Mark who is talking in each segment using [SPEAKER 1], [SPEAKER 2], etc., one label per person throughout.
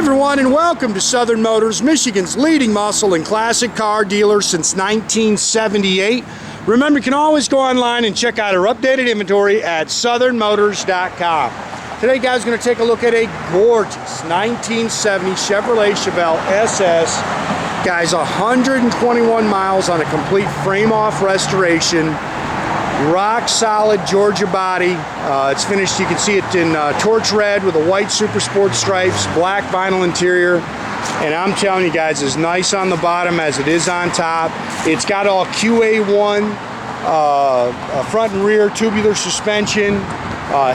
[SPEAKER 1] everyone, and welcome to Southern Motors, Michigan's leading muscle and classic car dealer since 1978. Remember, you can always go online and check out our updated inventory at southernmotors.com. Today, guys, we're going to take a look at a gorgeous 1970 Chevrolet Chevelle SS. Guys, 121 miles on a complete frame-off restoration. Rock solid Georgia body. It's finished, you can see it in torch red with a white super sport stripes, black vinyl interior, and I'm telling you guys, it's nice on the bottom as it is on top. It's got all QA1 front and rear tubular suspension,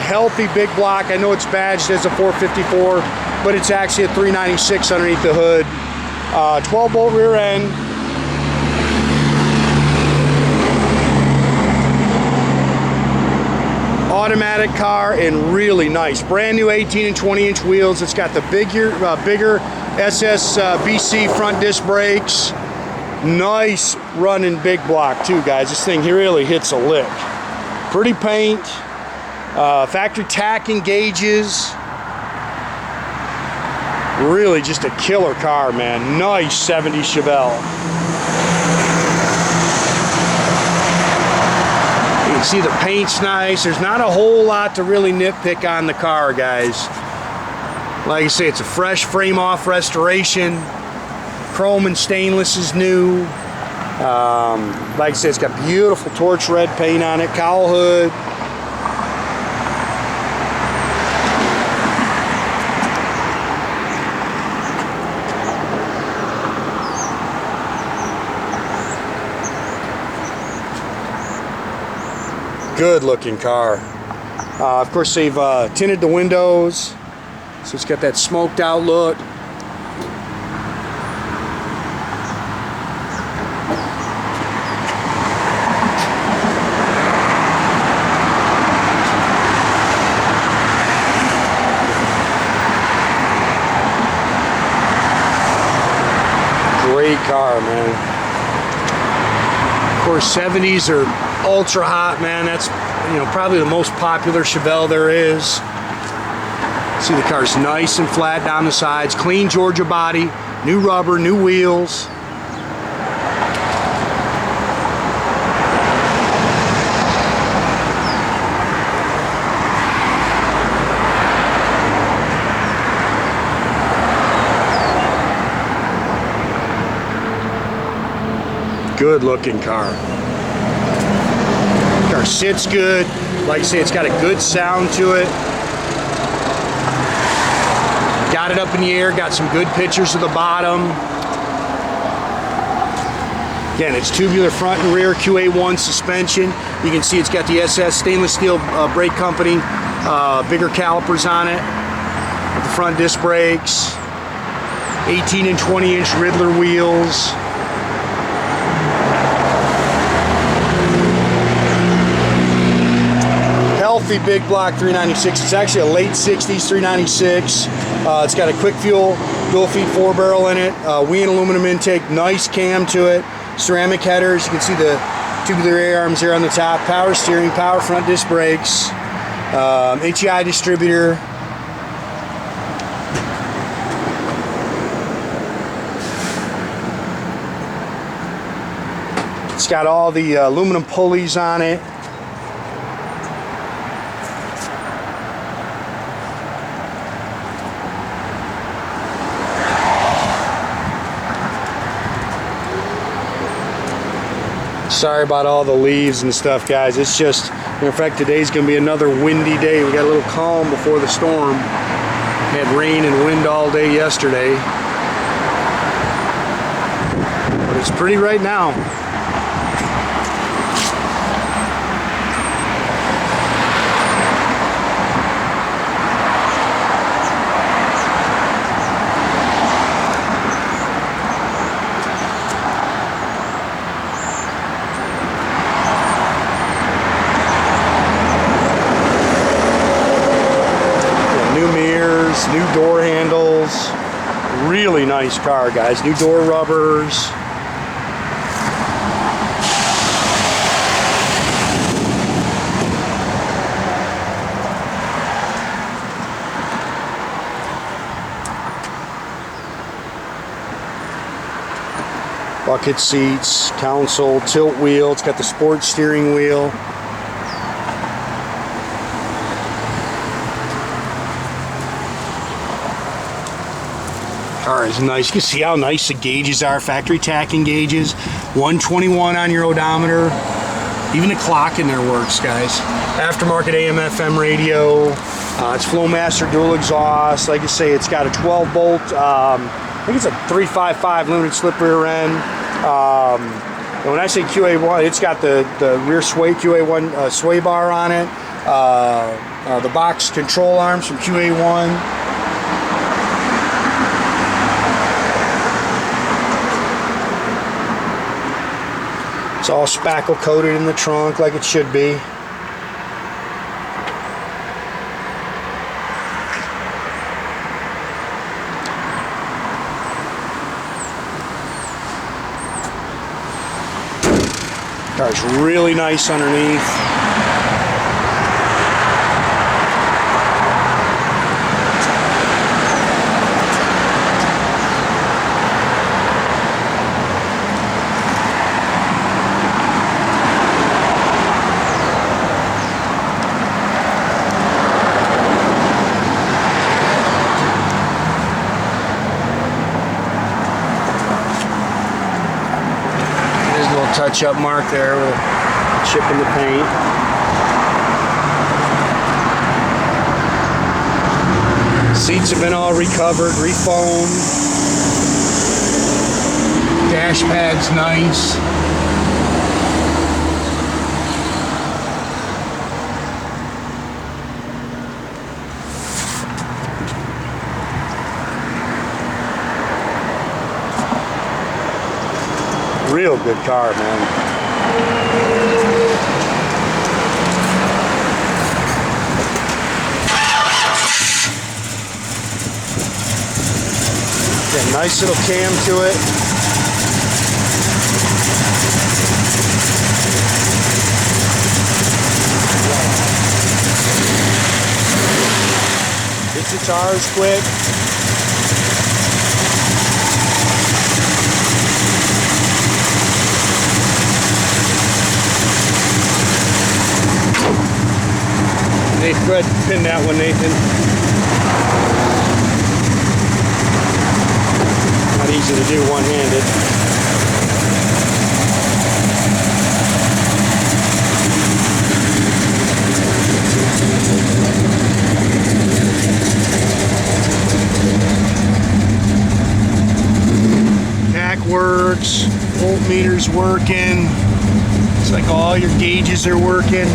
[SPEAKER 1] healthy big block. I know it's badged as a 454, but it's actually a 396 underneath the hood. 12-bolt rear end. Automatic car and really nice. Brand new 18 and 20 inch wheels. It's got the bigger SSBC front disc brakes. Nice running big block too, guys. This thing here really hits a lick. Pretty paint. Factory tacking gauges. Really just a killer car, man. Nice 70 Chevelle. You can see the paint's nice. There's not a whole lot to really nitpick on the car, guys. Like I say, it's a fresh frame-off restoration. Chrome and stainless is new. Like I said, it's got beautiful torch red paint on it. Cowl hood. Good looking car. Of course, they've tinted the windows, so it's got that smoked out look. Great car, man. Of course, 70s are ultra hot, man. That's, you know, probably the most popular Chevelle there is. See, the car's nice and flat down the sides. Clean Georgia body, new rubber, new wheels. Good looking car. Car sits good. Like I say, it's got a good sound to it. Got it up in the air, got some good pictures of the bottom. Again, it's tubular front and rear QA1 suspension. You can see it's got the SS stainless steel brake company, bigger calipers on it, with the front disc brakes, 18 and 20 inch Ridler wheels. Healthy big block 396. It's actually a late 60s 396. It's got a quick fuel dual feed 4-barrel in it. Weiand aluminum intake, nice cam to it. Ceramic headers. You can see the tubular A-arms there on the top. Power steering, power front disc brakes. HEI distributor. It's got all the aluminum pulleys on it. Sorry about all the leaves and stuff, guys. It's just, in fact, today's going to be another windy day. We got a little calm before the storm. Had rain and wind all day yesterday. But it's pretty right now. New door handles. Really nice car, guys. New door rubbers. bucket seats, console, tilt wheel. It's got the sports steering wheel. Car is nice. You can see how nice the gauges are. Factory tacking gauges. 121 on your odometer. Even the clock in there works, guys. Aftermarket AM/FM radio. It's Flowmaster dual exhaust. Like I say, it's got a 12 bolt. I think it's a 355 limited slip rear end. And when I say QA1, it's got the rear sway QA1 sway bar on it. The box control arms from QA1. It's all spackle coated in the trunk like it should be. Car's really nice underneath. Touch-up mark there with a chip in the paint. Seats have been all recovered, refoamed. Dash pad's nice. Real good car, man. Got a nice little cam to it. Hits the tires quick. Nathan, go ahead and pin that one, Nathan. Not easy to do one-handed. Pack works, voltmeter's working. It's like all your gauges are working.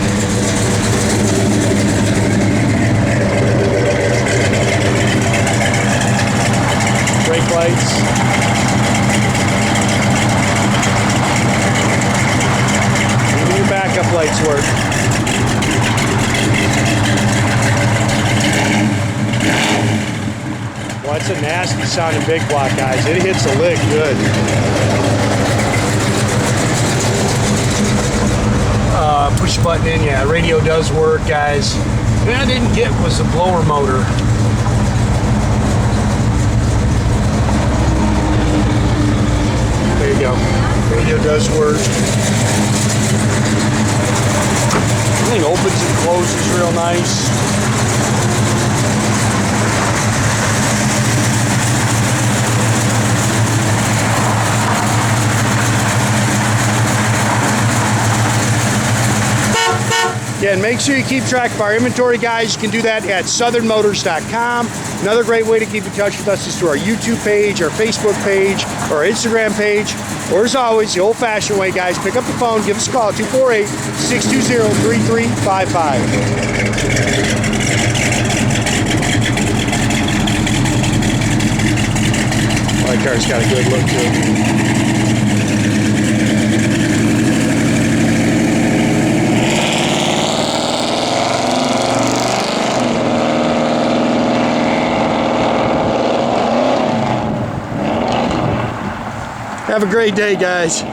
[SPEAKER 1] Brake lights. Even your backup lights work. Well, it's a nasty sounding big block, guys. It hits the lick good. Push button in, yeah, radio does work, guys. What I didn't get was the blower motor. There you go. Radio does work. Everything opens and closes real nice. Yeah, and make sure you keep track of our inventory, guys. You can do that at southernmotors.com. Another great way to keep in touch with us is through our YouTube page, our Facebook page, or our Instagram page. Or as always, the old-fashioned way, guys, pick up the phone, give us a call at 248-620-3355. My car's got a good look to it. Have a great day, guys.